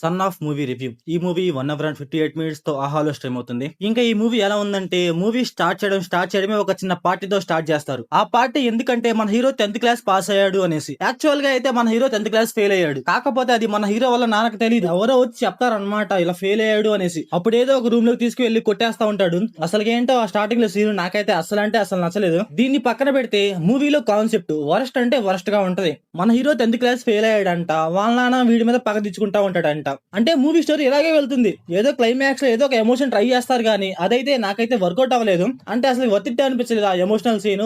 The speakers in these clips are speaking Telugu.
Son of movie review. ఈ మూవీ 1 అవర్ అండ్ 58 మినిట్స్ తో ఆహాలో స్ట్రీమ్ అవుతుంది. ఇంకా ఈ మూవీ ఎలా ఉందంటే, మూవీ స్టార్ట్ చేయడమే ఒక చిన్న పార్టీతో స్టార్ట్ చేస్తారు. ఆ పార్టీ ఎందుకంటే మన హీరో 10th క్లాస్ పాస్ అయ్యాడు అనేసి. యాక్చువల్ గా అయితే మన హీరో 10th క్లాస్ ఫెయిల్ అయ్యాడు. కాకపోతే అది మన హీరో వల్ల నాన్నకు తెలియదు. ఎవరో వచ్చి చెప్తారనమాట ఇలా ఫెయిల్ అయ్యాడు అనేసి. అప్పుడు ఏదో ఒక రూమ్ లోకి తీసుకువెళ్లి కొట్టేస్తా ఉంటాడు. అసలు ఏంటో ఆ స్టార్టింగ్ లో సీన్ నాకైతే అసలు నచ్చలేదు. దీన్ని పక్కన పెడితే మూవీలో కాన్సెప్ట్ వరస్ట్ అంటే వరస్ట్ గా ఉంటది. మన హీరో 10th క్లాస్ ఫెయిల్ అయ్యాడంట. వాళ్ళ నాన్న వీడి మీద పగ తెచ్చుకుంటా ఉంటాడంట. అంటే మూవీ స్టోరీ ఇలాగే వెళ్తుంది. ఏదో క్లైమాక్స్ లో ఏదో ఒక ఎమోషన్ ట్రై చేస్తారు కానీ అదైతే నాకైతే వర్కౌట్ అవ్వలేదు. అంటే అసలు వర్తిట్టే అనిపించలేదు ఆ ఎమోషనల్ సీన్.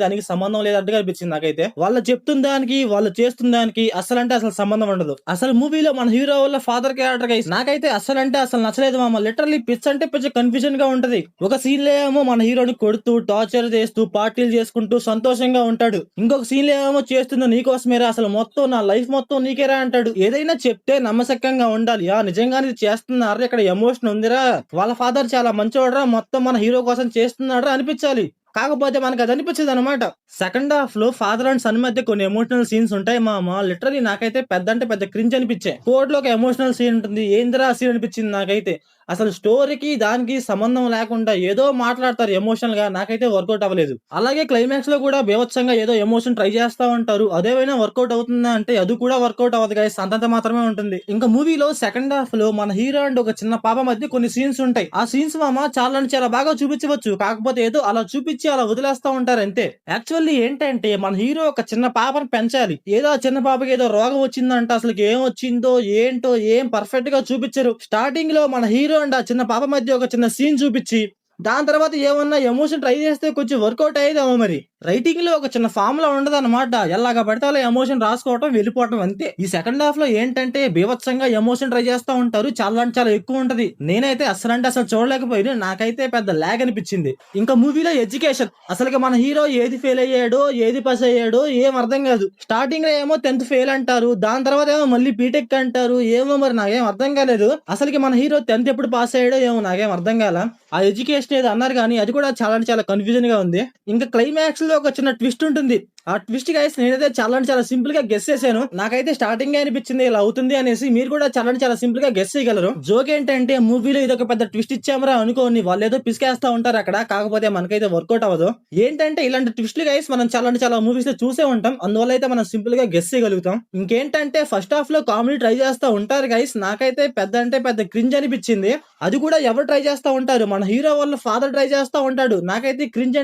దానికి సంబంధం లేదట్టుగా అనిపించింది నాకైతే. వాళ్ళు చెప్తున్న దానికి వాళ్ళు చేస్తున్న దానికి అసలు సంబంధం ఉండదు. అసలు మూవీలో మన హీరో వల్ల ఫాదర్ క్యారెక్టర్ గైస్ నాకైతే అసలు నచ్చలేదు మామ. లిటరల్లీ పిచ్ అంటే పిచ్ కన్ఫ్యూజన్ గా ఉంటది. ఒక సీన్ లో ఏమో మన హీరోని కొడుతూ టార్చర్ చేస్తూ పార్టీలు చేసుకుంటూ సంతోషంగా ఉంటాడు. ఇంకొక సీన్ లో ఏమో చేస్తుందో నీకోసమేరా, అసలు మొత్తం నా లైఫ్ మొత్తం నీకేరా అంటాడు. ఏదైనా చెప్తే నమ్మశక్యంగా ఉండాలి. నిజంగానే చేస్తున్నారు, ఇక్కడ ఎమోషన్ ఉందిరా, వాళ్ళ ఫాదర్ చాలా మంచివాడరా, మొత్తం మన హీరో కోసం చేస్తున్నాడు అనిపించాలి. కాకపోతే మనకు అది అనిపించదు అనమాట. సెకండ్ హాఫ్ లో ఫాదర్ అండ్ సన్ మధ్య కొన్ని ఎమోషనల్ సీన్స్ ఉంటాయి మామ. లిటరలీ నాకైతే పెద్ద క్రింజ్ అనిపించాయి. కోర్ట్ లో ఒక ఎమోషనల్ సీన్ ఉంటుంది. ఏందిరా సీన్ అనిపించింది నాకైతే. అసలు స్టోరీకి దానికి సంబంధం లేకుండా ఏదో మాట్లాడతారు ఎమోషనల్ గా, నాకైతే వర్కౌట్ అవ్వలేదు. అలాగే క్లైమాక్స్ లో కూడా బేవత్సంగా ఏదో ఎమోషన్ ట్రై చేస్తా ఉంటారు. అదేమైనా వర్కౌట్ అవుతుందా అంటే అది కూడా వర్కౌట్ అవ్వదు గైస్, అంతంత మాత్రమే ఉంటుంది. ఇంకా మూవీలో సెకండ్ హాఫ్ లో మన హీరో అండ్ ఒక చిన్న పాప మధ్య కొన్ని సీన్స్ ఉంటాయి. ఆ సీన్స్ మామ చాలా బాగా చూపించవచ్చు. కాకపోతే ఏదో అలా చూపించి అలా వదిలేస్తా ఉంటారు అంతే. యాక్చువల్లీ ఏంటంటే మన హీరో ఒక చిన్న పాపను పెంచాలి. ఏదో ఆ చిన్న పాపకి ఏదో రోగం వచ్చిందంట. అసలు ఏం వచ్చిందో ఏంటో ఏం పర్ఫెక్ట్ గా చూపించరు. స్టార్టింగ్ లో మన హీరో అండ్ ఆ చిన్న పాప మధ్య ఒక చిన్న సీన్ చూపించి దాని తర్వాత ఏమన్నా ఎమోషన్ ట్రై చేస్తే కొంచెం వర్కౌట్ అయ్యేదేమో. మరి రైటింగ్ లో ఒక చిన్న ఫార్ములా ఉండదు అనమాట. ఎలాగా పడితే అలా ఎమోషన్ రాసుకోవటం వెళ్ళిపోవటం అంతే. ఈ సెకండ్ హాఫ్ లో ఏంటంటే బీభత్సంగా ఎమోషన్ ట్రై చేస్తా ఉంటారు. చాలా ఎక్కువ ఉంటది. నేనైతే అసలు చూడలేకపోయినా. నాకైతే పెద్ద లాగ్ అనిపించింది. ఇంకా మూవీలో ఎడ్యుకేషన్, అసలు మన హీరో ఏది ఫెయిల్ అయ్యాడో ఏది పాస్ అయ్యాడో ఏం అర్థం కాదు. స్టార్టింగ్ లో ఏమో 10th ఫెయిల్ అంటారు, దాని తర్వాత ఏమో మళ్ళీ బీటెక్ అంటారు. ఏమో మరి నాకేం అర్థం కాలేదు. అసలుకి మన హీరో 10th ఎప్పుడు పాస్ అయ్యాడో ఏమో నాకేం అర్థం కాల. ఆ ఎడ్యుకేషన్ ఏదో అన్నారు కానీ అది కూడా చాలా కన్ఫ్యూజన్ గా ఉంది. ఇంకా క్లైమాక్స్ లో ఒక చిన్న ట్విస్ట్ ఉంటుంది. ఆ ట్విస్ట్ గైస్ నేనైతే చాలా సింపుల్ గా గెస్ చేశాను. నాకైతే స్టార్టింగ్ అనిపించింది ఇలా అవుతుంది అనేసి. మీరు కూడా చాలా సింపుల్ గా గెస్ చేయగలరు. జోక్ ఏంటంటే మూవీలో ఇది ఒక పెద్ద ట్విస్ట్ ఇచ్చామరా అనుకోని వాళ్ళు ఏదో పిసికేస్తా ఉంటారు అక్కడ. కాకపోతే మనకైతే వర్కౌట్ అవ్వదు. ఏంటంటే ఇలాంటి ట్విస్ట్లు గైస్ మనం చాలా మూవీస్ లో చూసే ఉంటాం. అందువల్ల అయితే మనం సింపుల్ గా గెస్ చేయగలుగుతాం. ఇంకేంటంటే ఫస్ట్ హాఫ్ లో కామెడీ ట్రై చేస్తా ఉంటారు గైస్. నాకైతే పెద్ద క్రింజ్ అనిపించింది. అది కూడా ఎవరు ట్రై చేస్తా ఉంటారు, మన హీరో వాళ్ళ ఫాదర్ ట్రై చేస్తా ఉంటాడు. నాకైతే క్రింజ్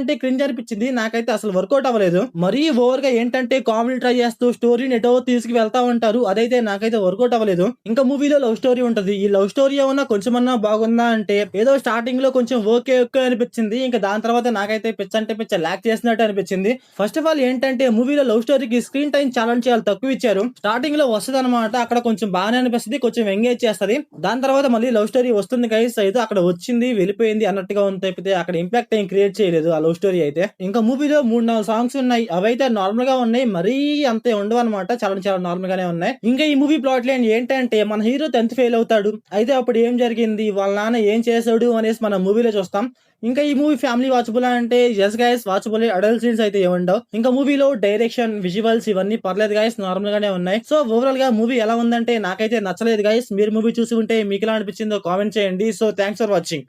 అనిపించింది. నాకైతే అసలు వర్కౌట్ అవ్వలేదు. మరీ ఓవర్ గా ఏంటంటే కామెడీ ట్రై చేస్తూ స్టోరీని ఎటో తీసుకు వెళ్తా ఉంటారు. అదైతే నాకైతే వర్కౌట్ అవ్వలేదు. ఇంకా మూవీలో లవ్ స్టోరీ ఉంటది. ఈ లవ్ స్టోరీ ఏమన్నా కొంచెమన్నా బాగుందా అంటే ఏదో స్టార్టింగ్ లో కొంచెం ఓకే అనిపించింది. ఇంకా దాని తర్వాత నాకైతే పిచ్చ లాక్ చేసినట్టు అనిపించింది. ఫస్ట్ ఆఫ్ ఆల్ ఏంటంటే మూవీలో లవ్ స్టోరీకి స్క్రీన్ టైం చాలా తక్కువ ఇచ్చారు. స్టార్టింగ్ లో వస్తుంది అనమాట, అక్కడ కొంచెం బాగానే అనిపిస్తుంది, కొంచెం ఎంగేజ్ చేస్తుంది. దాని తర్వాత మళ్ళీ లవ్ స్టోరీ వస్తుంది గైస్. అయితే అక్కడ వచ్చింది వెళ్ళిపోయింది అన్నట్టుగా ఉంది తప్పితే అక్కడ ఇంపాక్ట్ ఏం క్రియేట్ చేయలేదు ఆ లవ్ స్టోరీ అయితే. ఇంకా మూవీలో 3-4 సాంగ్స్ ఉన్నాయి. అవైతే నార్మల్ గా ఉన్నాయి, మరీ అంతే ఉండవు అనమాట. చాలా నార్మల్ గానే ఉన్నాయి. ఇంకా ఈ మూవీ ప్లాట్ లైన్ ఏంటంటే మన హీరో 10th ఫెయిల్ అవుతాడు. అయితే అప్పుడు ఏం జరిగింది, వాళ్ళ నాన్న ఏం చేశాడు అనేసి మనం మూవీలో చూస్తాం. ఇంకా ఈ మూవీ ఫ్యామిలీ వాచబుల్ అంటే yes guys watchable. Adult scenes అయితే ఏముండవు. ఇంకా మూవీలో డైరెక్షన్ విజువల్స్ ఇవన్నీ పర్లేదు గైస్, నార్మల్ గానే ఉన్నాయి. సో ఓవరాల్ గా మూవీ ఎలా ఉందంటే నాకైతే నచ్చలేదు గైస్. మీరు మూవీ చూసి ఉంటే మీకు ఎలా అనిపించిందో కామెంట్ చేయండి. So thanks for watching.